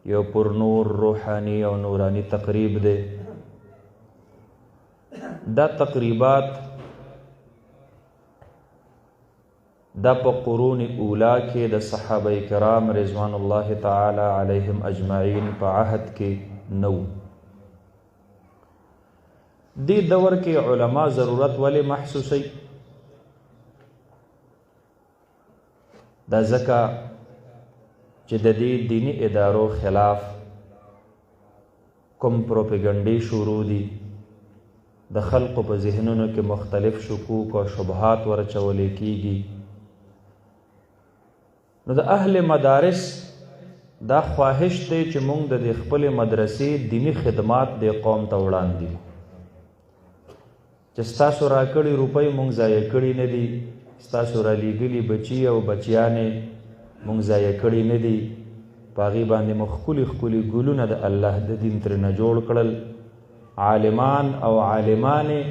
یو پر نور روحانی او نورانی تقریب دی. دا تقریبات دا په قرون اولا کې د صحابه کرام رضوان الله تعالی علیهم اجمعین په عهد کې نو. دی دور کې علما ضرورت ولې محسوسی؟ دا ځکه چې د دې دینی ادارو خلاف کوم پروپیګنډي شروع دي، د خلقو په ذهنونو کې مختلف شکوک او شبهات ورچولې کیږي. نو د اهل مدارس دا خواهش دی چې موږ د خپل مدرسې دینی خدمات د قوم ته وړاندې چې ستاسو راکړي روپۍ موږ ضایع کړي نه دي، ستاسو را لیږلي بچي او بچیانې موږ ضایع کړي نه دي، په هغې باندې مو ښکلي ښکلي ګلونه د الله د دین ترېنه جوړ کړل. عالمان او عالمانې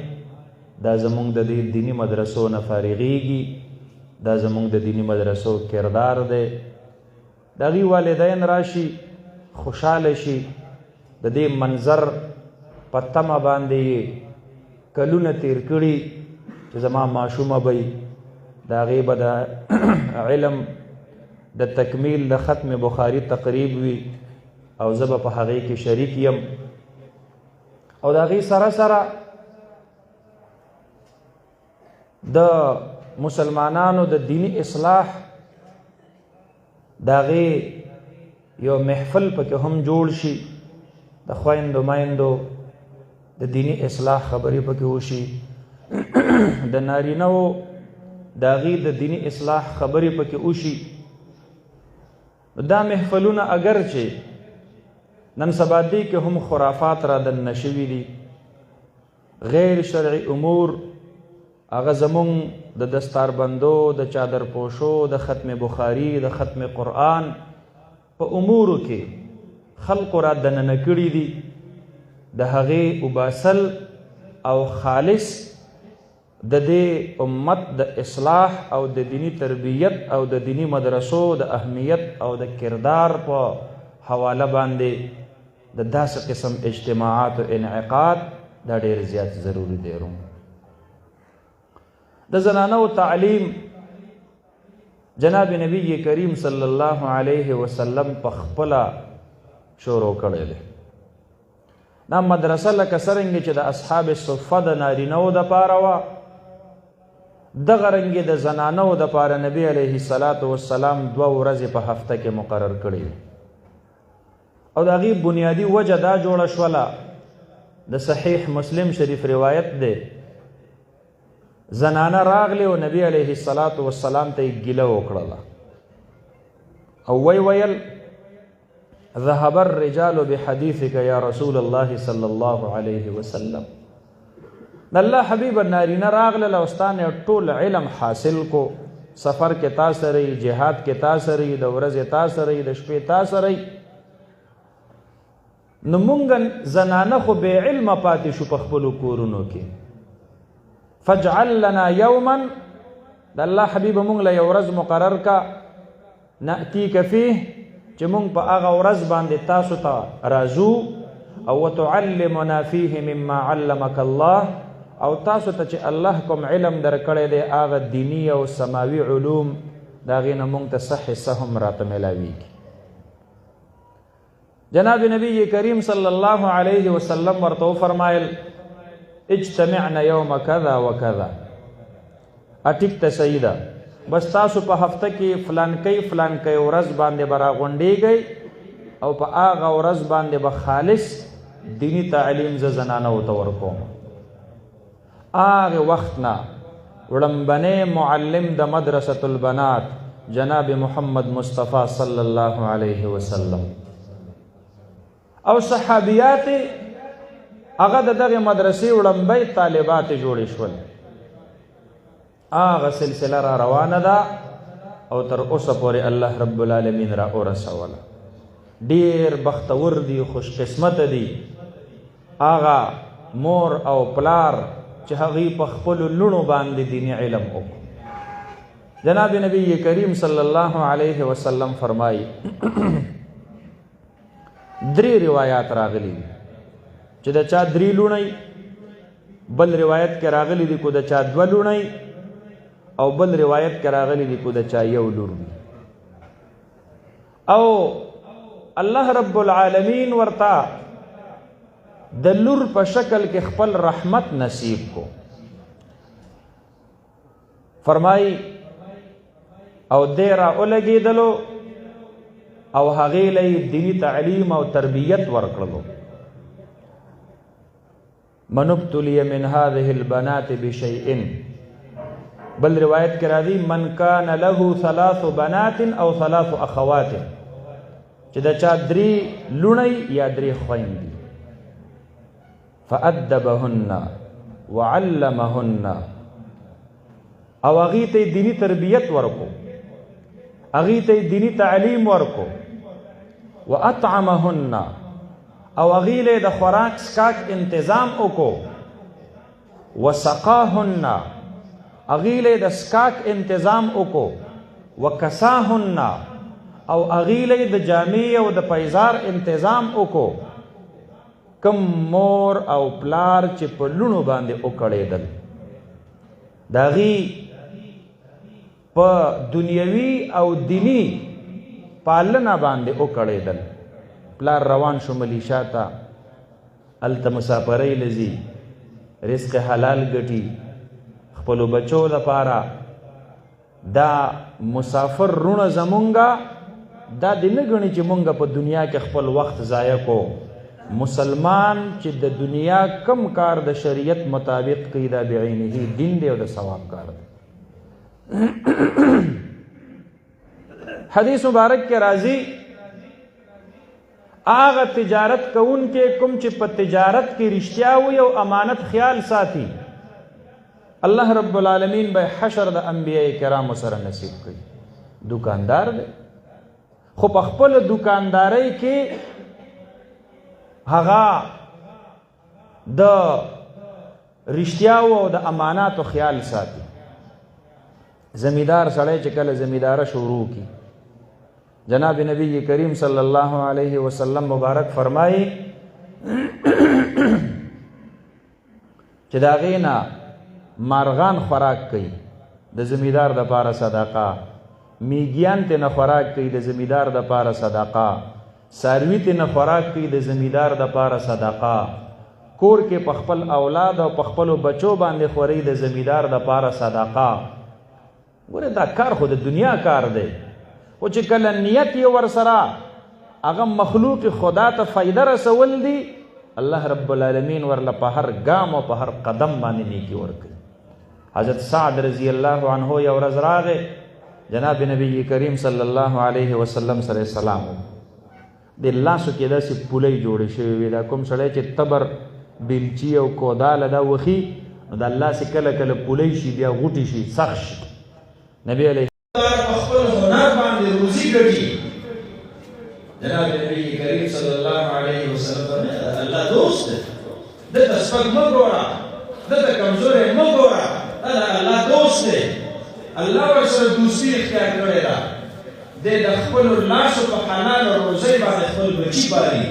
دا زموږ د دې دینی مدرسو نه فارغېږي، دا زموږ د دینی مدرسو کردار دی. د هغې والدین راشي خوشحاله شي، د دې منظر په تمه باندې یې کلونه تیر کړي چې زما ماشومه به د هغې به د علم د تکمیل د ختم بخاري تقریب وي او زه به په هغې کې شریک یم. او د هغې سره سره د مسلمانانو د دینی اصلاح د هغې یو محفل پکې هم جوړ شي، د خویندو میندو د دینی اصلاح خبرې پکې وشي، د نارینهو د هغې د دینی اصلاح خبرې پکې وشي. دا محفلونه اگر چې نن سبا دی کې هم خرافات را دننه شوي دي، غیر شرعي امور هغه زمونږ د دستاربندو، د چادر پوشو، د ختم بخاري، د ختم قرآن په امورو کې خلقو را دننه کړي دي. د هغې وباسل او خالص د دې امت د اصلاح او د دینی تربیت او د دینی مدرسو د اهمیت او د کردار په حواله باندې د داسې قسم اجتماعات او انعقاد دا ډېر زیات ضروري دی. د زنانو تعلیم جناب نبی کریم صلی الله علیه وسلم په خپله شروع کړی دی. دا مدرسه لکه څرنګه چې د اصحاب صفه د نارینهو دپاره وه، دغه رنګې د زنانو دپاره نبی علیه الصلاة والسلام 2 ورځې په هفته کې مقرر کړي دي. او د هغې بنیادي وجه دا جوړه شوله، د صحیح مسلم شریف روایت دی، زنانه راغلی او نبی علیه الصلاة والسلام ته یې ګیله وکړله او ویل ذهب الرجال بحدیثک یا رسول الله صلی الله علیه وسلم. د الله حبیب نارینه راغلل او ستا نه ټول علم حاصل کو، سفر کې تا سره یي، جهاد کې تا سره یي، د ورځې تا سره یي، د شپې تا سره یي. نو مونږ زنانه خو بې علمه پاتې شو په خپلو کورونو کې. فاجعل لنا یوما، د الله حبیب مونږ له یو ورځ مقرر کا، نأتیک فیه چې مونږ په هغه ورځ باندې تاسو ته راځو، او وتعلمنا فیه مما علمک الله، او تاسو ته چې الله کوم علم درکړی دی هغه دینی او سماوي علوم د هغې نه مونږ ته څه حصه هم راته میلاویږي. جناب نبی کریم صلی الله علیه وسلم ورته وفرمایل اجتمعنا یوم کذا و کذا. ټیک ته صحیح ده، بس تاسو په هفته کې فلانکۍ فلانکۍ ورځ باندې به راغونډېږئ او په هغه ورځ باندې به خالص دینی تعلیم زه زنانو ته ورکوم. هغې وخت نه وړمبنی معلم د مدرسة البنات جناب محمد مصطفی صلی الله علیه وسلم او صحابیات هغه د دغې مدرسې وړمبی طالبات جوړې شول. هغه سلسله را روانه ده او تر اوسه پورې الله رب العالمین را ورسوله. ډېر بختور دي، خوش قسمته دي هغه مور او پلار چې هغې په خپلو لوڼو باندې دیني علم وکړو. جناب نبی کریم صلی الله علیه وسلم فرمایي درې روایات راغلي دي چې د چا 3 لوڼی، بل روایت کې راغلي دي کو د چا 2 لوڼی، او بل روایت کې راغلي دي کو د چا 1 لور وي. او الله رب العالمین ورته د لور په شکل کې خپل رحمت نصیب کو. فرمای او دیرا اولګیدلو او هغې له دینی تعلیم او تربیت ورکړلو. من ابتلی من هذه البنات بشیء، بل روایت کې راځي من کان له 3 بنات او 3 اخوات، چې د چا 3 لوڼی یا 3 خویندې. فأدبهن وعلمهن، او هغې ته دینی تربیت ورکو، هغې ته دینی تعلیم ورکو. وأطعمهن، او هغې له د خوراک سکاک انتظام وکړو. وسقاهن، هغې له د سکاک انتظام وکړو. وکساهن، او هغې له د جامې او د پیزار انتظام وکړو. کم مور او پلار چې په لونو باندې وکړېدل، د هغې په دنیوي او دینی پالنه باندې وکړېدل. پلار روان شو ملیشا ته، هلته مسافرۍ لځي، رزق حلال ګټي خپلو بچو لپاره. دا مسافر رونه زمونږه دا دې نه ګڼي چې مونږ په دنیا کې خپل وخت ضایع کو. مسلمان چې د دنیا کم کار د شریعت مطابق کوي دا بعینه دین دی او د ثواب کار دی. حدیث مبارک کې راځي هغه تجارت کوونکې کوم چې په تجارت کې رښتیا وي او امانت خیال ساتي، الله رب العالمین به حشر د انبیاء کرامو سره نصیب کوي. دکاندار دی خو په خپل دکاندارۍ کې هغه د رښتیاو او د اماناتو خیال ساتي. زمیدار سړی چې کله زمیداره شروع کی، جناب نبی کریم صلی الله علیه وسلم مبارک فرمایي چې د هغې نه مارغان خوراک کوي د زمیدار دپاره صدقه، میږیان ترې نه خوراک کوي د زمیدار دپاره صدقه، څاروي ترې نه خوراک کوي د زمیدار دپاره صدقه، کور کې په خپل اولاد او په خپلو بچو باندې خوري د زمیدار دپاره صدقه. ګوره دا کار خو د دنیا کار دی، خو چې کله نیت یې ورسره هغه مخلوق خدا ته فایده رسول دی، الله رب العالمین ورله په هر ګام او په هر قدم باندې نیکي ورکوي. حضرت سعد رضی الله عنه یو ورځ راغی جناب نبی کریم صلی الله علیه وسلم سره سلام د لاسو کې داسې پولۍ جوړې شوې وې، دا کوم سړی چې تبر بیلچي او کوداله دا وخي نو د الله سې کله کله پولۍ شي بیا غوټې شي سخت شي. نبی علیه خپل هنر باندې روزي ګټي. جناب نبی کریم صلی الله علیه وسلم الله دوست دی، دته سپک مه ګوره، دته کمزوری مه ګوره، دا الله دوست دی. الله ورسره دوستي اختیار کړې ده. دی د خپلو لاسو په حلاله روزۍ باندې خپل بچي پالي.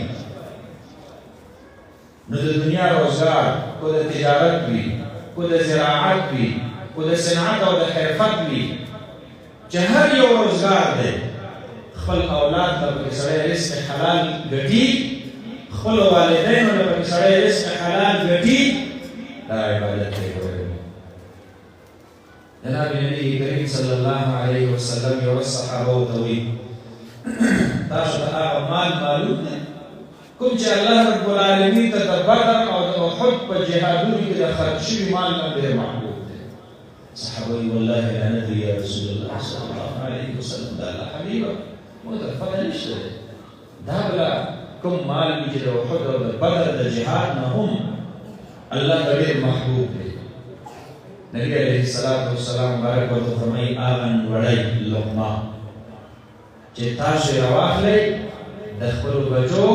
نو د دنیا روزګار کو د تجارت وي، کو د زراعت وي، کو د صنعت او د حرفت وي، چې هر یو روزګار دی خپل اولاد ته پکې سړی رزق حلال ګټي، خپلو والدینو ته پکې سړی رزق حلال ګټي، دا عبادت دی. جناب نبی کریم صلی الله علیه وسلم یو ورځ صحابو ته وایي تاسو ته هغه مال معلوم دی کوم چې الله رب العالمین ته د بدر او د احد په جهادونو کې د خرج شوي مال نه ډېر محبوب دی. صحابه وایي والله لا ندري یا رسول الله صلی الله علیه وسلم، دا الله حبیبه موږ ته پته نشته دی دا بله کوم مال وي چې د احد او د بدر د جهاد نه هم الله ته ډېر محبوب دی. نبی علیه السلام مبارک ورته فرمایي هغه وړی لقمه چې تاسو یې راواخلئ د خپلو بچو،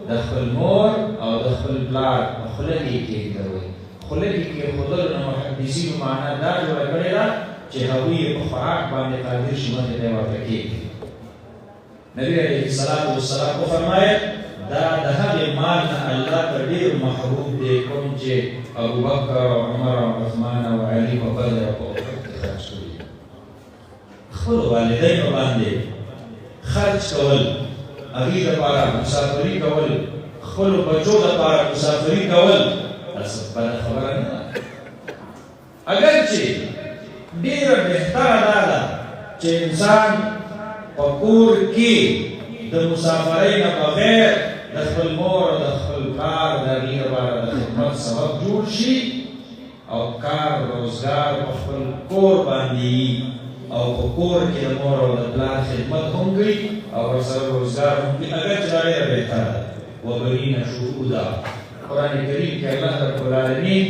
د خپل مور او د خپل پلار په خوله کې یې کېږدوئ. خوله کې کېښودلو نه محدثینو معنا دا جوړه کړې ده چې هغوی یې په خوراک باندې قادر شي مخې ته یې ورته کېږدي. نبی علیه السلام وفرمایل دا د هغې مال نه الله ته ډېر محبوب دی کوم چې ابوبکر او عمر او عثمان او علي په بدر او په احد کې خرج کړي خپلو والدینو باندې خرج کول هغوی دپاره مسافري کول خپلو بچو دپاره مسافري کول دا څه بده خبره نه ده اگر چې ډېره بهتره دا ده چې انسان په کور کې د مسافرۍ نه بغیر د خپل مور او د خپل پلار د هغې لپاره د خدمت سبب جوړ شي او کار روزګار په خپل کور باندې او په کور کې د مور او د پلار خدمت هم کوي او ورسره روزګار هم کوي اگر چې دا ډېره بهتره ده وبنین شهودا قرآن کریم کې الله رب العالمین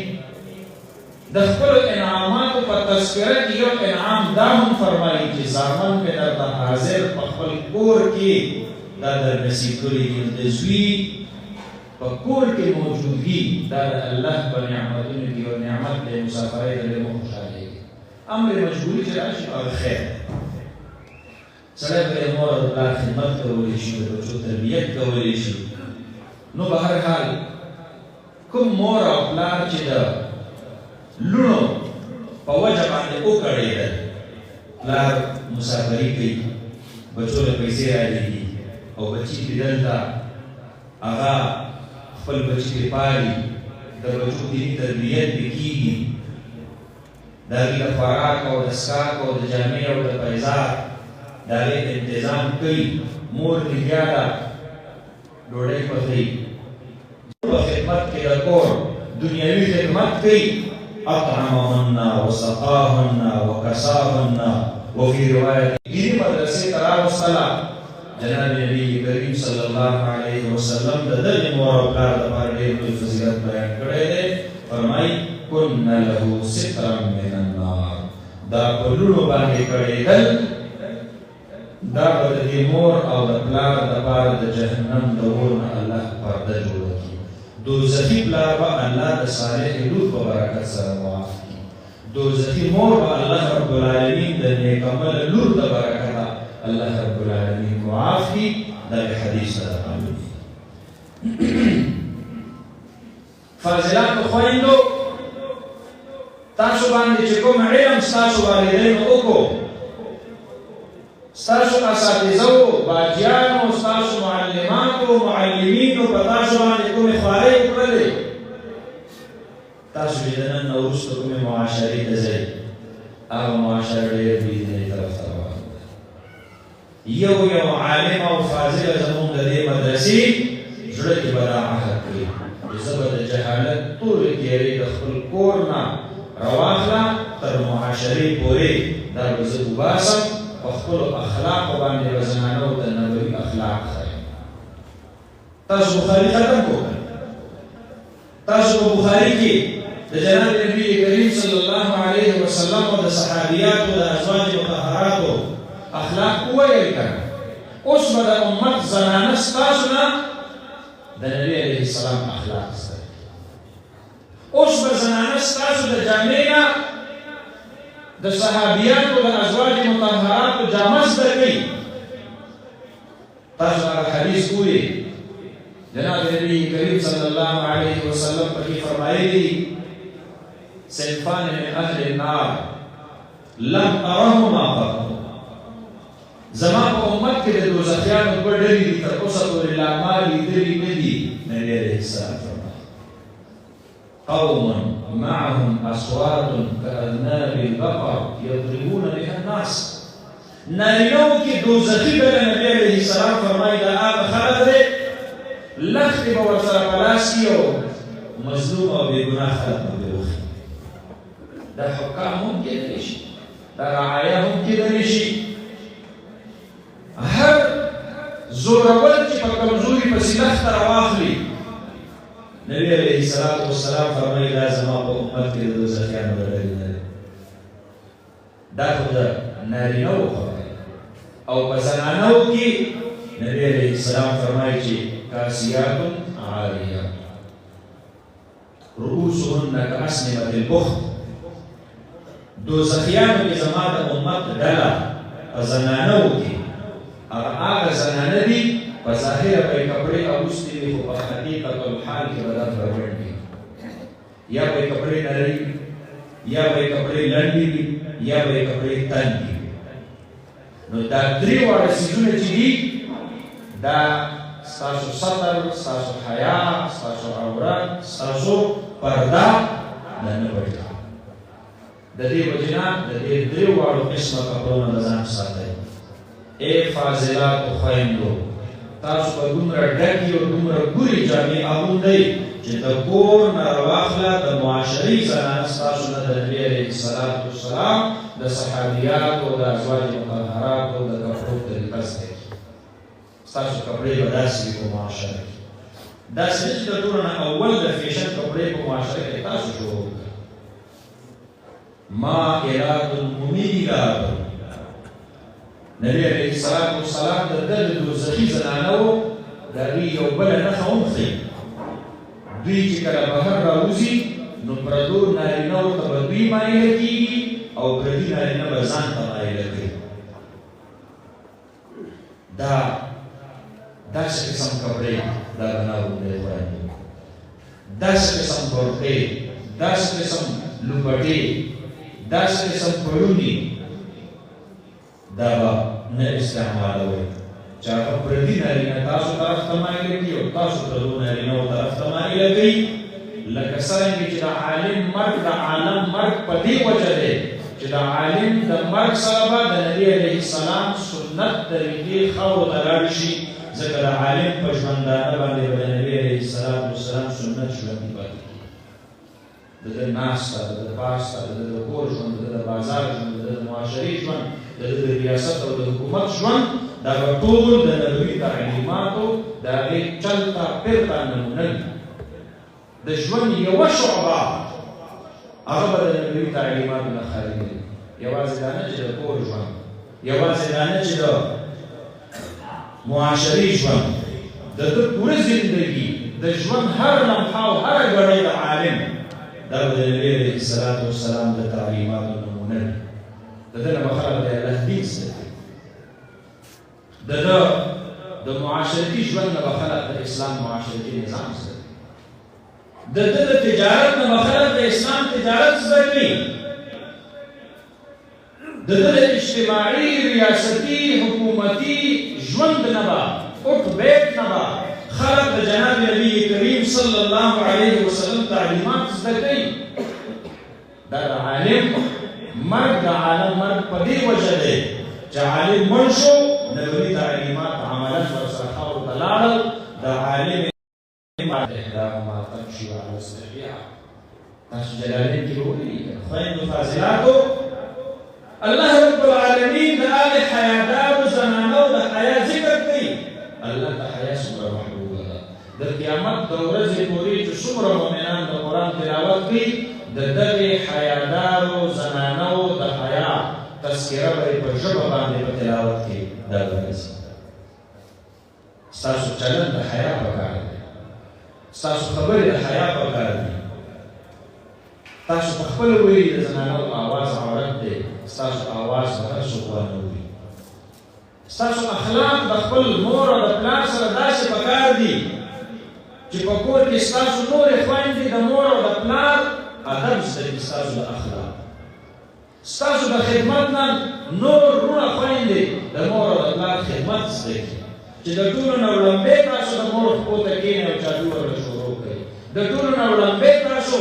د خپلو انعاماتو په تذکره کې یو انعام دا هم فرمایي چې زامن مې درته حاضر په خپل کور کې دا در نصیب کړي دي د زوی په کور کې موجودګي دا د الله په نعمتونو کې یو نعمت دی مسافرۍ ته ډېر خوشحالېږي امر مجبوري چې راشي هغه خیر سړی به د مور او پلار خدمت کولی شي د بچو تربیت کولی شي نو به هر حال کوم مور او پلار چې د لونو په وجه باندې وکړېدل پلار مسافري کوي بچو له پیسې رالېږي او بچي چې دلته هغه خپل بچي پرې پالي د بچو دیني تربیت پرې کېږي د هغې د خوراک او د څښاک او د جامې او د پیزار د هغې انتظام کوي مور لګیا ده ډوډۍ پخوي په خدمت کې د کور دنیوي خدمت کوي اطعمهن وسقاهن وكساهن وفي روايه دینی مدرسې ته راوستله جناب نبی کریم صلی الله علیه وسلم د دغې مور او پلار دپاره ډېر لوی فضیلت بیان کړی دی فرمایي کن له سترا من النار دا په لوڼو باندې کړېدل دا به د دې مور او د پلار دپاره د جهنم د اور نه الله پرده جوړه کړي دوزخي پلار به الله د صالح لور په برکت سره معاف کړي دوزخي مور به الله رب العالمین د نیکعمله لور د برکته الله رب العالمین معاف کړي دا حدیث سره معلوم دي فاضلاتو خویندو تاسو باندې چې کوم علم ستاسو والدینو وکړو ستاسو اساتذو باجیانو ستاسو معلماتو معلمینو په تاسو باندې کومې خوارۍ وکړلې تاسو چې د نن نه وروسته کومې معاشرې ته ځئ هغه معاشره ډېر بېدینۍ طرف ته روانه ده یو عالم او فاضله زموږ د دې مدرسې زړه کې به دا عهد کوي چې زه به د جهالت ټولې تیارې د خپل کور نه راواخله تر معاشرې پورې دا به زه وباسم په خپلو اخلاقو باندې به زنانو ته نبوي اخلاق ښایم تاسو بخاري ختم کړئ تاسو په بخاري کې د جناب نبي کریم صلی الله علیه وسلم او د صحابیاتو د ازواج مطهراتو اخلاق وویل کنه اوس به د امت زنانه ستاسو نه د نبي علیه السلام اخلاق زده اوس به زنانه ستاسو د جامې نه د صحابیاتو د ازواج مطهراتو جامه زده کوي تاسو هغه حدیث ګورئ جناب نبی کریم صلی الله علیه وسلم پکې فرمایلی صنفان من اهل النار لم ارهما قط زما په امت کې د دوزخیانو دوه ډلې دي تر اوسه پورې لا ما لیدلي نه دي نبي علیه السلام قوم معهم اصوات كاذناب البقر يضربون بها الناس نارینو کې دوزخي بله نبي علیه السلام فرمایي دا هغه خلک دی لختې به ورسره په لاس کي او مظلوم او بېګناه خلک به پرې وخي دا حکام هم کېدلی شي دا رعایه هم کېدلی شي هر زورور چې په کمزوري پسې لښته راواخلي نبي علیه السلام فرمایي دا زما په امت کې د دوزخیانو ډلې نه دی دا خو د نارینهو خبره او په زنانو کې نبي علیه السلام فرمایي چې کاسیات عاریات رؤوسهن کأسنمة البخت دوزخیانو کې زما د امت ډله په زنانو کې هغه زنانه دي بظاهر به کپڑے اغوستي وي خو په حقیقت الحال کې به دا ګډوډ وي. یا به کپڑے نری وي، یا به کپڑے لنډې وي، یا به کپڑے تنګې وي. نو دا درې واړه څیزونه چې دي دا ستاسو ستر، ستاسو حیا، ستاسو عورت، ستاسو پرده دا نه پټوي. د دې وجې نه د دې درې واړو قسمه کپړو نه ځان ساتئ. ای فاضلاتو خویندو، تاسو به دومره ډکې او دومره ګورې جامې اغوندئ چې د کور نه راواخله د معاشري زنانه ستاسو نه د نبي علیه السلام د صحابیاتو او د ازواج مطهراتو د کپړو طریقه زده کړي. ستاسو کپړې به داسې وي په معاشره کې. داسې نه چې د ټولو نه اول د فیشن کپړې په معاشره کې تاسو شروع کړئ. مائلات ممیلات. نبی علیه السلام د ده د دوزخي زنانو د هغې یو بله نښه هم ښیي. دوی چې کله بهر راوځي نو پردو نارینهو ته به دوی مایله کېږي او پردي نارینه به ځان ته مایله کوي. دا داسې قسم کپړې دا به نه اغوندئ خویندو. داسې قسم برقې، داسې قسم لوپټې، داسې قسم پړوني دا به نه استعمالوئ چې هغه پردي نارینه تاسو طرف ته مایله کړي او تاسو پردو نارینهو طرف ته مایله کوي. لکه څرنګه چې د عالم مرګ د عالم مرګ په دې وجه دی چې د عالم د مرګ سره به د نبي علیه السلام سنت طریقې خاورو ته لاړ شي، ځکه د عالم په ژوندانه باندې به د نبي علیه السلام سنت ژوندي پاتې کېږي. د ده ناسته، د ده پاسته، د ده د کور ژوند، د ده د بازار ژوند، د ده د معاشري ژوند، د ده د ریاست او د حکومت ژوند دا به ټول د نبوي تعلیماتو د هغې چلته پرته نمونه وي. د ژوند یوه شعبه هغه به د نبوي تعلیماتو نه خالي وي. یوازې دا نه چې د کور ژوند، یوازې دا نه چې د معاشري ژوند، د ده پوره زندګي د ژوند هر لمحه او هره ګړۍ د عالم دا به د نبي علیه السلام د تعلیماتو نمونه وي. د ده نه به خلک د الله دین زده کوي. د ده د معاشرتي ژوند نه به خلک د اسلام معاشرتي نظام زده کوي. د ده د تجارت نه به خلک د اسلام تجارت زده کوي. د ده د اجتماعي، ریاستي، حکومتي ژوند نه به اٹھ بیٹ نه به خلق د جناب نبی کریم صلی الله علیه وسلم تعلیمات زده کوي. دا د عالم مرګ د عالم مرګ په دې وجه دی چې عالم مړ شو، نبوي تعلیمات عملا ورسره خاورو ته لاړل. د عالم احداهما تمشي على استحياء. تاسو جلالین کې ولیکئ خویندو فاضلاتو، الله رب العالمین د هغې حیادارو زنانو د حیا ذکر کوي. الله ته حیا څومره محبوبه ده. د قیامت د ورځې پورې چې څومره مؤمنان د قرآن تلاوت کوي د دغې حیادارو زنانو د حیا تذکره به یې په ژبه باندې په تلاوت کې دا راځي. ستاسو چلند د حیا پکار دی، ستاسو خبرې د حیا پکار دي. تاسو په خپله ویلي د زنانو آواز عورت دی، ستاسو آواز به هر څوک ونه اوري. ستاسو اخلاق د خپل مور او د پلار سره داسې پکار دي چې په کور کې ستاسو نورې خویندې د مور او د پلار ادب زده کړي. ستاسو د اخلاق، ستاسو د خدمت نه نور وروڼه خویندې د مور او د پلار خدمت زده کړي چې د ټولو نه وړاندې تاسو د مور پښو ته کښېنئ او چادو ورته شروع کړئ. د ټولو نه وړاندې تاسو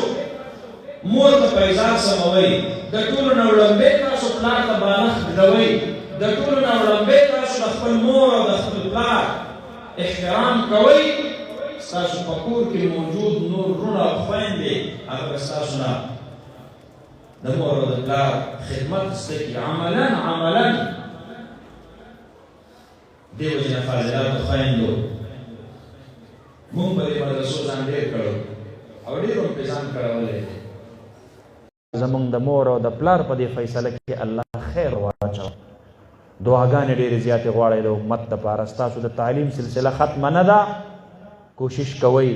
مور ته پیزار سموئ. د ټولو نه وړاندې تاسو پلار ته بالښت ږدوئ. د ټولو نه وړاندې تاسو د خپل مور او د خپل پلار احترام کوئ. ستاسو په کور کې موجود نور وروڼه او خویندې هغه به ستاسو نه د مور او د پلار خدمت زده کړي عملا. دې وجې نه فاضلاتو خویندو، موږ په دې مدرسو ځان ډېر کړو او ډېر هم پرې ځان کړولی دی. زمونږ د مور او د پلار په دې فیصله کې الله خیر واچوه. دعاګانې ډېرې زیاتې غواړئ د امت دپاره. ستاسو د تعلیم سلسله ختمه نه ده، کوشش کوئ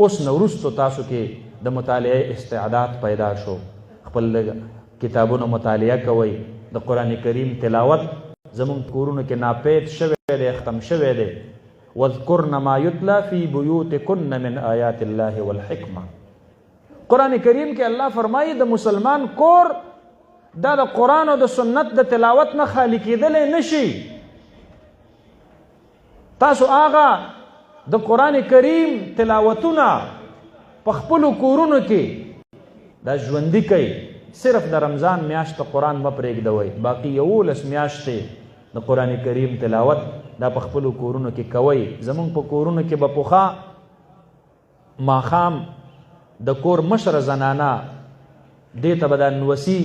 اوس نه وروستو تاسو کې د مطالعې استعداد پیدا شو. خپل کتابونو مطالعه کوئ. د قرآن کریم تلاوت زمونږ کورونو کې ناپید شوی دی، ختم شوی دی. واذکرن ما یتلا فی بیوتکن من آیات الله والحکمه. قرآن کریم کې الله فرمایي د مسلمان کور دا د قرآن او د سنت د تلاوت نه خالی کېدلی نشي. تاسو هغه د قرآن کریم تلاوتونه په خپلو کورونو کې دا ژوندي کوئ. صرف د رمضان میاشت قرآن مه پرېږدوئ، باقي 11 میاشتې د قرآن کریم تلاوت دا په خپلو کورونو کې کوئ. زمونږ په کورونو کې به پخوا ماښام د کور مشره زنانه دې ته به دا نوسي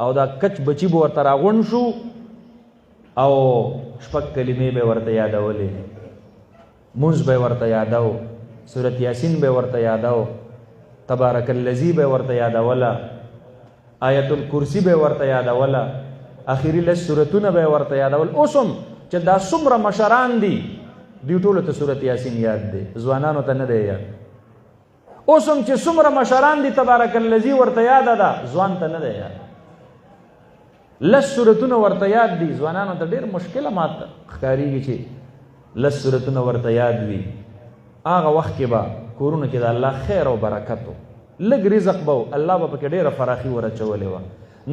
او دا کچ بچي به ورته راغونډ شو او 6 کلمې به ورته یادولې، مونځ به ورته یادو، سورت یاسین به ورته یادو، تبارک الذی به ورته یادوله، آیت الکرسی به ورته یادوله، اخیری لس سورتونه به ورته یادول. اوس هم چې دا څومره مشران دي دوی ټولو ته سورت یاسین یاد دی، ځوانانو ته نه دی یاد. اوس هم چې څومره مشران دي تبارک الذی ورته یاده ده، ځوان ته نه دی یاد. لس سورتونه ورته یاد دي، ځوانانو ته ډېر مشکله ماته ښکارېږي چې لس سورتونه ورته یاد وي. هغه وخت کې به کورونو کې د الله خیر او برکت و، لږ رزق به و، الله به پکې ډېره فراخي ورچولې وه.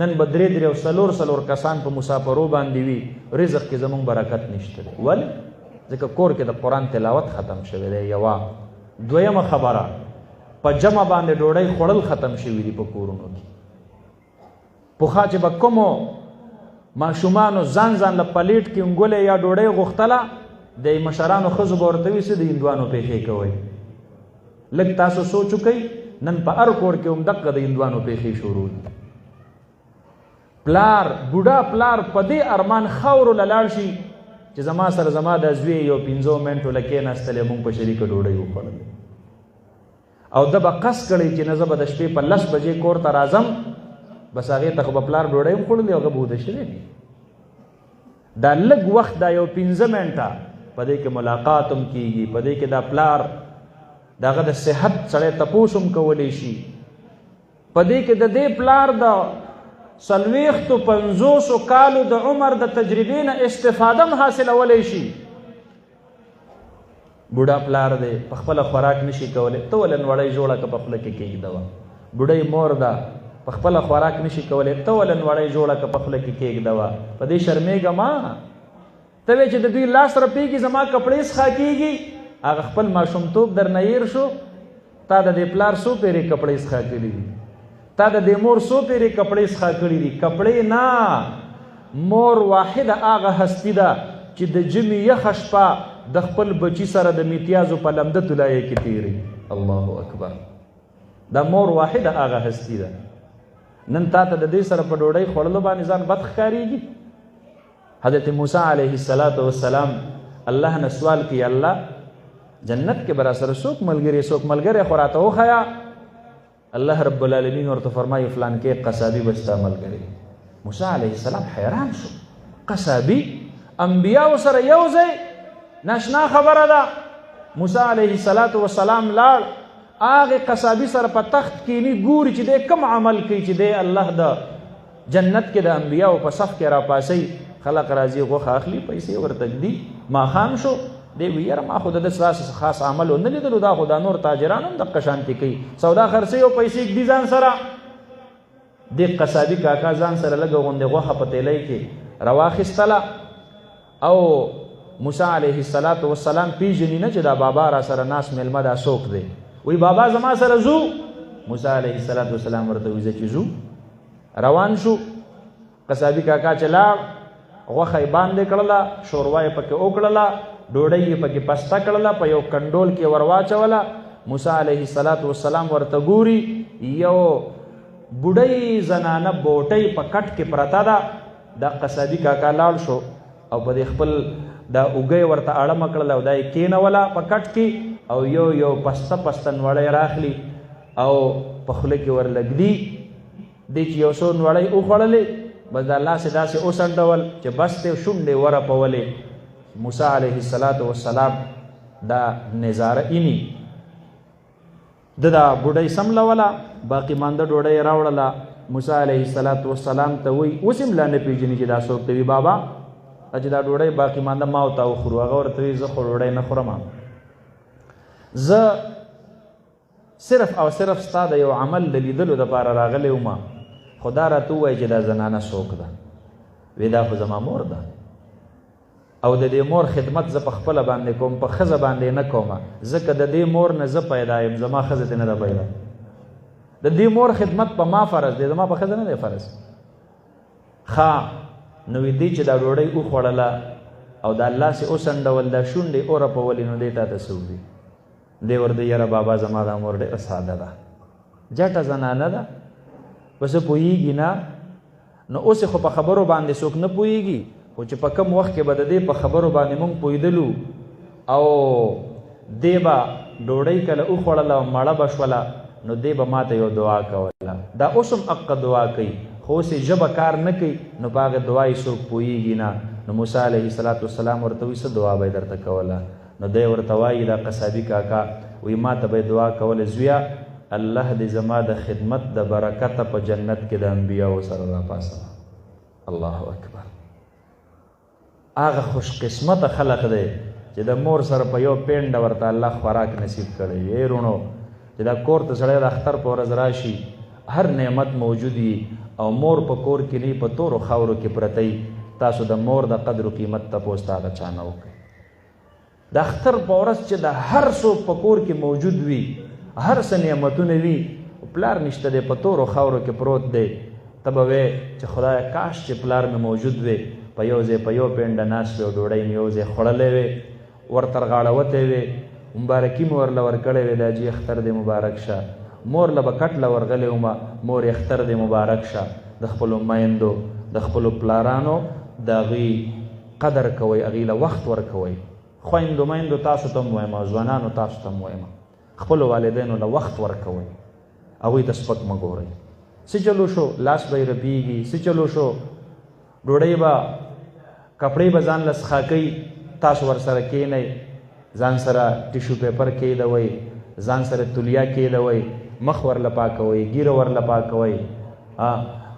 نن به 3 او 4 کسان په مسافرو باندې وي، رزق کې زمونږ برکت نشته دی. ولې؟ ځکه کور کې د قرآن تلاوت ختم شوی دی. یوه دویمه خبره، په جمع باندې ډوډۍ خوړل ختم شوي دي په کورونو کې. پخوا چې به کومو ماشومانو ځان له پلیټ کې انګولی یا ډوډۍ غوښتله، د مشرانو ښځو به ورته وي څه د هندوانو پیښې کوئ. لږ تاسو سوچ وکئ، نن په هر کور کې هم دقه د هندوانو پیښې شروع دي. پلار بوډا پلار په دې ارمان خاورو له لاړ شي چې زما سره زما د زوی یو 15 منټو له کېناستلې، موږ په شریکه ډوډۍ وخوړلې. او ده به قصد کړی چې نه زه به د شپې په 10 بجې کور ته راځم، بس هغې ته خو به پلار ډوډۍ هم خوړلې او هغه به وده شوی وي. دا لږ وخت دا یو 15 منټه په دې کې ملاقات هم کېږي، په دې کې دا پلار د هغه د صحت سړی تپوس هم کولی شي، په دې کې د دې پلار د 40-50 کالو د عمر د تجربې نه استفاده هم حاصلولی شي. بوډا پلار دی په خپله خوراک نشي کولی، ته ولې نوړی جوړه که په خوله کې کېږدوه. بوډۍ مور ده په خپله خوراک نشي کولی، ته ولې نوړی جوړه که په خوله کې کېږدوه. په دې شرمېږه ما، ته وایې چې د دوی لاس رپېږي زما کپړې څخه کېږي. هغه خپل ماشومتوب در نه هېر شو، تا د دې پلار څو پیرې کپړې څخه کړي دي، تا د دې مور څو پیرې کپړې څخه کړي دي. کپړې نه، مور واحده هغه هستي ده چې د ژمي یخه شپه د خپل بچي سره د میتیازو په لمده تلایې کې تېري. الله اکبر. دا مور واحده هغه هستي ده. نن تا ته د دې سره په ډوډۍ خوړلو باندې ځان بد ښکارېږي. حضرت موسی علیه السلام الله نه سوال کوي، الله جنت کې به را سره څوک ملګری خو راته وښیه. الله رب العالمین ورته فرمایي فلان کې قصابي به ستا ملګری. موسی علیه السلام حیران شو، قصابي انبیاو سره یو ځای؟ ناشنا خبره ده. موسی علیه السلام لاړ، هغې قصابي سره په تخت کینی، ګوري چې دی کوم عمل کوي چې دی الله د جنت کې د انبیاو په صف کې راپاسي. خلق راځي غوښه اخلي، پیسې ورته ږدي. ماښام شو، دی وی یاره ما خو د ده ستاسې خاص عمل ونه لیدلو، دا خو دا نور تاجران هم دقه شانتې کوي، سودا خرڅوي او پیسې ږدي ځان سره. دې قصابي کاکا ځان سره لږه غوندې غوښه په تیلی کې راواخیستله او موسی علیه السلام پیژني نه چې دا بابا را سره ناست میلمه دا څوک دی. وی بابا زما سره ځو. موسی علیه السلام ورته وی زه چې ځو. روان شو، قصابي کاکا چې لاړ، غوښه یې باندې کړله، شوروا یې پکې وکړله، ډوډۍ یې پکې پسته کړله، په یو کنډول کې ور واچوله. موسی علیه السلام ورته ګوري، یو بوډۍ زنانه بوټۍ په کټ کې پرته ده. دا قصابي کاکا لاړ شو او په دې خپل دا اوږه ورته اړمه کړله او دا یې کېنوله په کټ کې، او یو پسته نوړی راخلي او په خوله کې ورلږدي. دی چې یو څو نوړی وخوړلې، بس دا لاسې داسې وڅنډول چې بس دی شونډې ورپولې. موسی علیه السلام دا نظاره اینی د دا بوډۍ سملوله، باقي مانده ډوډۍ یې راوړله. موسی علیه السلام ته وایي اوس هم لا نه پېژني چې دا څوک ته وي. بابا چې دا ډوډۍ باقي مانده ما او تا وخورو. هغه ورته وایي زه خو ډوډۍ نه خورم، زه صرف او صرف ستا د یو عمل د لیدلو دپاره راغلی وم، خو دا راته ووایي چې دا زنانه څوک ده؟ وی دا خو زما مور ده، او د دې مور خدمت زه په خپله باندې کوم، په ښځه باندې نه کوم، ځکه د دې مور نه زه پیدا یم، زما ښځه ته نه ده پیدا. د دې مور خدمت په ما فرض دی، زما په ښځه نه دی فرض. نو دې چې دا ډوډۍ وخوړله او د الله سې وسنډول، دا شونډې اورپولې، نو دې تا ته څه وکړي؟ دی ورته یاره بابا زما دا مور ډېره ساده ده، جټه زنانه ده، بس پوهېږي نه. نو اوس خو په خبرو باندې څوک نه پوهېږي، خو چې په کم وخت کې به د دې په خبرو باندې مونږ پوهېدلو او دې به ډوډۍ کله وخوړله او مړه به شوله، نو دې به ما ته یو دعا کوله. دا اوس هم حقه دعا کوي، خو اوس یې ژبه کار نه کوي، نو په هغې دعا یې څوک پوهېږي نه. نو موسی علیه السلام ورته وایي څه دعا به یې درته کوله؟ نو دی ورته وایي دا قصابي کاکا وایي ما ته به یې دعا کوله زویه الله دې زما د خدمت د برکته په جنت کې د انبیاو سره راپاسه. الله اکبر. هغه خوش قسمته خلق دی چې د مور سره په یو پینډه ورته الله خوراک نصیب کړی. ای رونو چې دا کور ته سړی د اختر په ورځ راشي، هر نعمت موجود وي او مور په کور کې نه په تورو خاورو کې پرتی، تاسو د مور د قدر و قیمت تپوس تا د چا نه وکړئ. د اختر په ورځ چې د هر څوک په کور کې موجود وي، هر څه نعمتونه وي، پلار نشته دی په تورو خاورو کې پروت دی، ته به وایې چې خدایه کاش چې پلار مې موجود وی، په یو ځای په یو پینډه ناست وی او ډوډۍ مې یو ځای خوړلی وی، ورته رغاړوتی وی، مبارکي مې ورله ورکړی وی، دا جي اختر دې مبارک شه. مور له به کټله ورغلی ومه، مور اختر دې مبارک شه. د خپلو میندو د خپلو پلارانو د هغوی قدر کوئ، هغوی له وخت ورکوئ. خویندو میندو تاسو ته هم وایم او ځوانانو تاسو ته هم وایم، خپلو والدینو له وخت ورکوئ، هغوی ته سپک مه ګورئ. څه چلو شو لاس به یې رپېږي، څه چلو شو ډوډۍ به کپړې به ځان له څښاکئ، تاسو ورسره کښېنئ، ځان سره ټیشو پیپر کښېدوئ، ځان سره تولیا کښېدوئ، مخ ورله پاکوئ، ږیره ورله پاکوئ،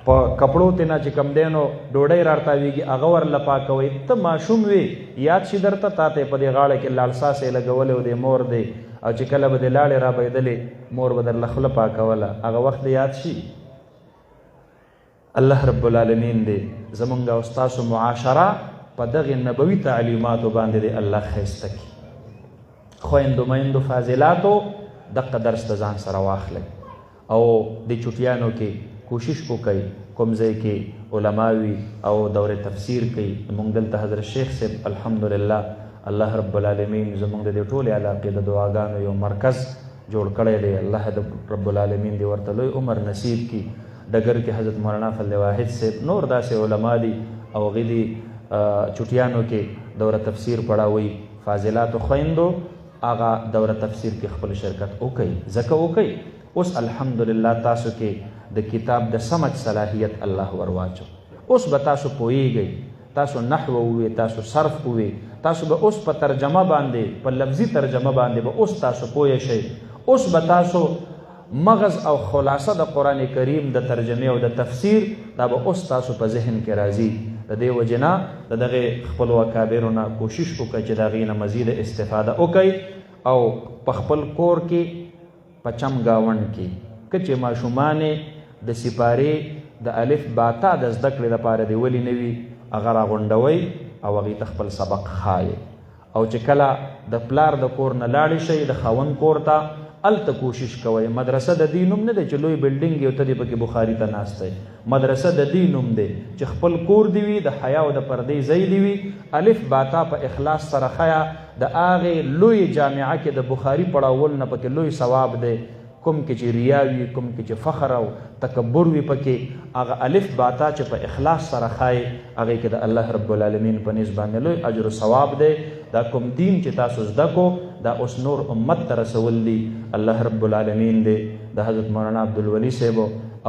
په کپړو ته نه چې کوم دی نو ډوډۍ رارتاویږي هغه ورله پاکوئ. ته ماشوم وې یاد شي درته، تا ته یې په دې غاړه کې لاړساس یې لګولی و، د مور دی، او چې کله به دې لاړې رابیدلې مور به درله خوله پاکوله، هغه وخت دې یاد شي. الله رب العالمین دې زمونږ او ستاسو معاشره په دغې نبوي تعلیماتو باندې دې الله ښایسته کړي. خویندو میندو فاضلاتو دغه درس د ځان سره واخلئ او د چوټیانو کې کوشش وکړئ کوم ځای کې علما وي او دورې تفسیر کوي. موږ دلته حضرت شیخ صاحب الحمدلله الله رب العالمین زموږ د دې ټولې علاقې د دعاګانو یو مرکز جوړ کړی دی. الله رب العالمین دې ورته لوی عمر نصیب کړي. ډګر کې حضرت مولانا فضل واحد صاحب نور داسې علما دي او هغوی دي چوټیانو کې دوره تفسیر پړاوي. فاضلاتو خویندو هغه دوره تفسیر کې خپل شرکت وکړئ، ځکه وکړئ اوس الحمدلله تاسو کې د کتاب د سمج صلاحیت الله ورواچو. اوس به تاسو پوهیږئ، تاسو نحو ووی، تاسو صرف ووی، تاسو به اوس په ترجمه باندې په لفظي ترجمه باندې به اوس تاسو پوه شئ. اوس به تاسو مغز او خلاصه د قرآن کریم د ترجمه او د تفسیر دا به اوس تاسو په ذهن کې راځي. د دې وجې نه د دغې خپلو اکابرو نه کوشش وکړئ چې د هغې نه مزید استفاده وکړئ او په خپل کور کې په چم ګاونډ کې که چې ماشومانې د سپارې د الف با تا د زده کړې لپاره دې ولې نه وي هغه راغونډوئ او هغې ته خپل سبق ښایئ. او چې کله د پلار د کور نه لاړې شئ د خاوند کور ته هلته کوشش کوئ. مدرسه د دې نوم نه دی چې لوی بلډینګ یو ته دې پکې بخاري ته ناست دی. مدرسه د دې نوم دی چې خپل کور دی وي، د حیا او د پردې ځای دی وي، الف باتا په اخلاص سره ښیا. د هغې لوی جامعه کې د بخاري پړاول نه پکې لوی ثواب دی. کوم کې چې ریا وي، کوم کې چې فخر او تکبر وي پکې، هغه الف باتا چې په اخلاص سره ښایي هغې کې د الله رب العالمین په نسبت باندې لوی اجر و ثواب دی. دا کوم دین چې تاسو زده کو دا اوس نور امت ته رسول دي. الله رب العالمین دې د حضرت مولانا عبدالولي صاحب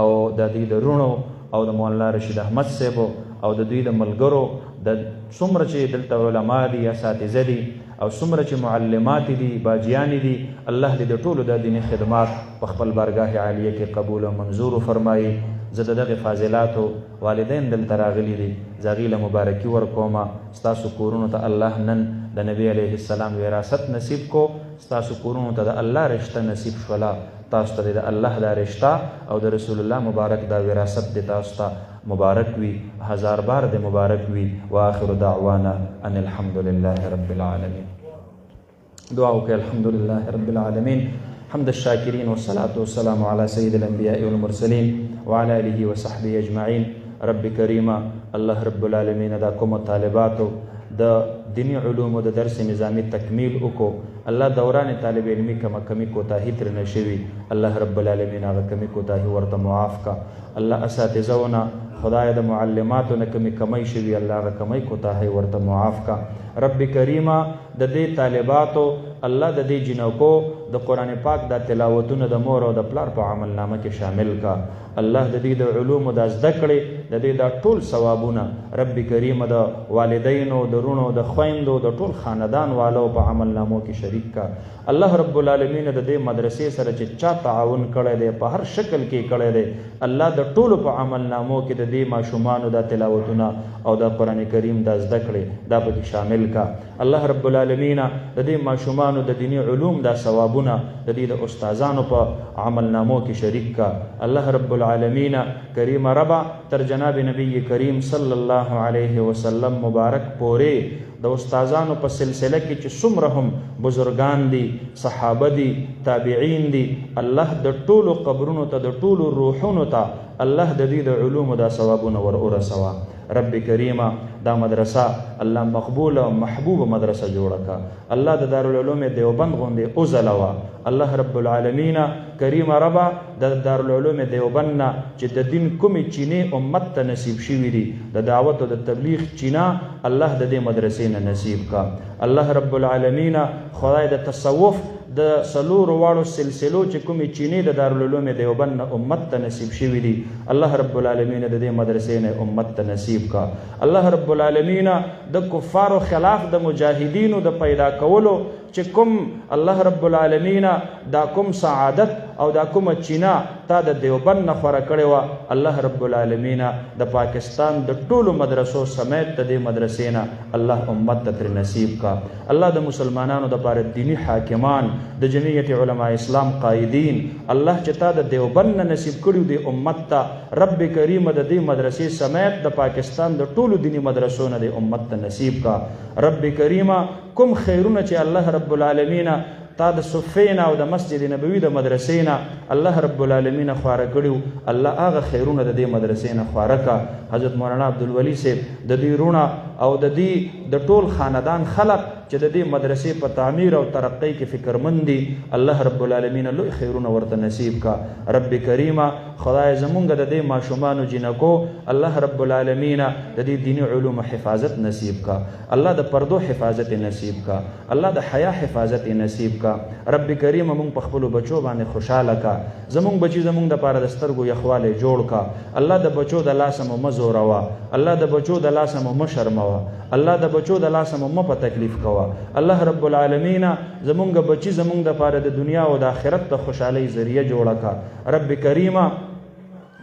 او د دوی د رونو او د مولانا رشید احمد صاحب او د دوی د ملګرو د څومره چې دلته علما دي یا اساتذه دي او څومره چې معلمات دي باجیانې دي، الله دې د ټولو د دیني خدمات په خپل بارګاه عالیه کې قبول او منظور فرمایي. زه د دغې فاضلاتو والدین دلته راغلي دي، زه هغې له مبارکي ورکوم. ستاسو کورونو ته الله نن د نبی علیه السلام وراثت نصیب کو، ستاسو کورونو ته د الله رشته نصیب شوله، تاسو ته د الله دا رشته او د رسول الله مبارک دا وراثت دی تاسو ته مبارک وي، هزار بار د مبارک وي. واخر دعوانا ان الحمد لله رب العالمین. دعا وکړئ. الحمد لله رب العالمین حمد الشاکرین والصلاة والسلام علی سید الانبیاء والمرسلین وعلى آله وصحبه اجمعین. رب کریمه الله رب العالمین دا کوم طالباتو د دینی علومو د درس نظامی تکمیل وکړو، الله دوران طالب علمی کمی کوتاهی ترې نه شوي، الله رب العالمین هغه کمی کوتاهی ورته معاف کا. الله اساتذهونه خدای د معلماتو نه کمی شوي، الله هغه کمی کوتاهی ورته معاف کا. رب کریمه د دې طالباتو الله د دې جنکو د قرآن پاک د تلاوتونه د مور او د پلار په عمل نامه کې شامل کا. الله د دې د علومو د زده کړې د دې د ټول ثوابونه رب کریمه د والدینو د رونو د خویندو د ټول خاندان والو په عمل نامو کې شریک کا. الله رب العالمین د دې مدرسې سره چې چا تعاون کړی دی په هر شکل کې کړی دی، الله د ټولو په عمل نامو کې د دې ماشومانو د تلاوتونه او د قرآن کریم د زده کړې دا پکې شامل کا. الله رب العالمین د دې ماشومانو د دینی علوم دا ثوابونه د دې د استادانو په عمل نامو کې شریک کا. الله رب العالمین کریم ربا تر جناب نبی کریم صلی الله علیه وسلم مبارک پورې د استادانو په سلسله کې چې څومره هم بزرگان دي، صحابه دي، تابعین دي، الله د ټولو قبرونو ته د ټولو روحونو ته الله د دې د علومو دا ثوابونه ور ورسوه. رب کریمه دا مدرسه الله مقبوله او محبوبه مدرسه جوړه کا. الله د دارالعلوم دیوبند غوندې اوزلوه. الله رب العالمین کریم ربا د دارالعلوم دیوبند نه چې د دین کومې چینې امت ته نصیب شوي دي د دعوت او د تبلیغ چینه الله د دې مدرسې نه نصیب کا. الله رب العالمین خدای د تصوف د څلورو واړو سلسلو چې کومې چینې د دارالعلوم دیوبند نه امت ته نصیب شوي دي الله رب العالمین د دې مدرسې نه امت ته نصیب کا. الله رب العالمین د کفارو خلاف د مجاهدینو د پیدا کولو چې کوم الله رب العالمین دا کوم سعادت او دا کوم چینا تا د دیوبند نه خوره کړې وه، الله رب العالمین د پاکستان د ټولو مدرسو سمیت د دې مدرسې نه الله امت ته ترې نصیب کا. الله د مسلمانانو دپاره دینی حاکمان، د جمعیت علماء اسلام قائدین الله چې تا د دیوبند نه نصیب کړي دی امت ته رب کریم د دې مدرسې سمیت د پاکستان د ټولو دینی مدرسو نه د امت ته نصیب کا. رب کریم کوم خیرونه چې الله رب العالمین تا د صفین او د مسجد نبوي د مدرسې نه الله رب العالمین خواره کړي، الله هغه خیرونه د دې مدرسې نه خواره کا. حضرت مولانا عبدالولي صاحب د دې رونه او د دې د ټول خاندان خلق چې د دې مدرسې په تعمیر او ترقۍ کې فکرمند دي الله رب العالمین لوی خیرونه ورته نصیب کا. رب کریمه خدای زمونږ د دې ماشومانو جنکو الله رب العالمین د دې دینی علوم حفاظت نصیب کا، الله د پردو حفاظت نصیب کا، الله د حیا حفاظت نصیب کا. رب کریم مونږ په خپلو بچو باندې خوشحاله کا، زمونږ بچي زمونږ دپاره د سترګو یخوالی جوړ کا. الله د بچو د لاسه مو مه زوروه، الله د بچو د لاسه مو مه شرموه، الله د بچو د لاسه مو مه په تکلیف کوه. الله رب العالمین زمونږ بچي زمونږ دپاره د دنیا او د آخرت د خوشحالۍ ذریعه جوړه کا. رب کریمه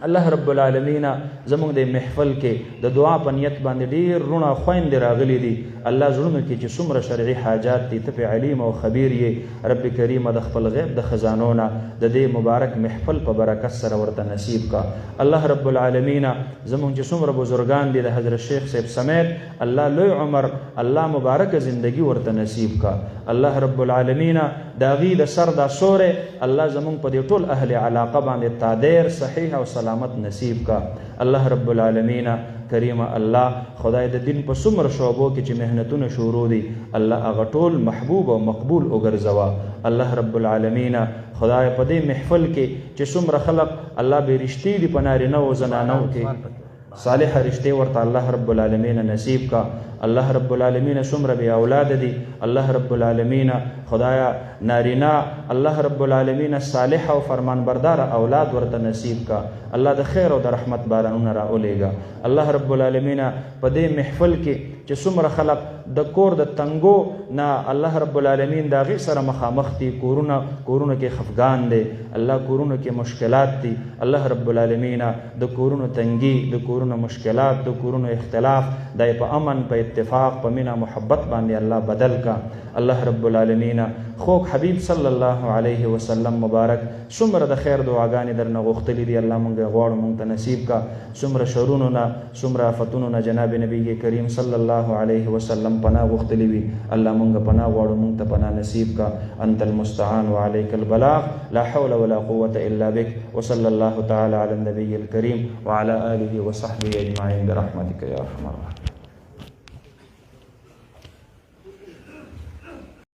الله رب العالمین زمونږ د محفل کې د دعا په نیت باندې ډېر رونه خویندې راغلي دي، الله زړونو کې چې څومره شرعي حاجات دي ته پې علیم او خبیر یې رب کریمه د خپل غیب د خزانو نه د دې مبارک محفل په برکت سره ورته نصیب کا. الله رب العالمین زمونږ چې څومره بزرگان دي د حضرت شیخ صاحب سمیت الله لوی عمر الله مبارک زندگی ورته نصیب کا. الله رب العالمین د هغې د سر دا سورې الله زمونږ په دې ټول اهل علاقه باندې تادیر صحیح او سلامت نصیب کا. الله رب العالمین کریم الله خدای د دین په څومره شعبو کې چې محنتونه شروع دي الله هغه ټول محبوب او مقبول وګرځوه. الله رب العالمین خدای په دې محفل کې چې څومره خلق الله بې رشتې دي په نارینه او زنانو کې صالح رشتې ورته الله رب العالمین نصیب کا. الله رب العالمین څومره بې اولاد دي الله رب العالمین خدایا نارینا الله رب العالمین صالح او فرمانبردار اولاد ورته نصیب کا. الله د خیر او د رحمت بارانونه را اولېږه. الله رب العالمین په دې محفل کې چې څومره خلق د کور د تنګو نه الله رب العالمین د هغې سره مخامخ دي. کورونو کې خفګان دی الله، کورونو کې مشکلات دي الله رب العالمین. د کورونو تنګي، د کورونو مشکلات، د کورونو اختلاف دا په امن، په اتفاق، په مینه محبت باندې الله بدل کا الله رب العالمین. خوږ حبیب صلی الله علیه وسلم مبارک څومره د خیر دعاګانې درنه غوښتلي دي، الله مونږ غواړو مونږ ته نصیب کا. څومره شرونو نه، څومره آفتونو نه جناب نبی کریم صلی الله علیه وسلم پناه غوښتلي وي، الله مونږ پناه غواړو، مونږ ته پناه نصیب کا. انت المستعان وعليك البلاغ، لا حول ولا قوة الا بك. وصلى الله تعالى على النبي الكريم وعلى آله وصحبه اجمعين برحمتك يا ارحم الراحمين.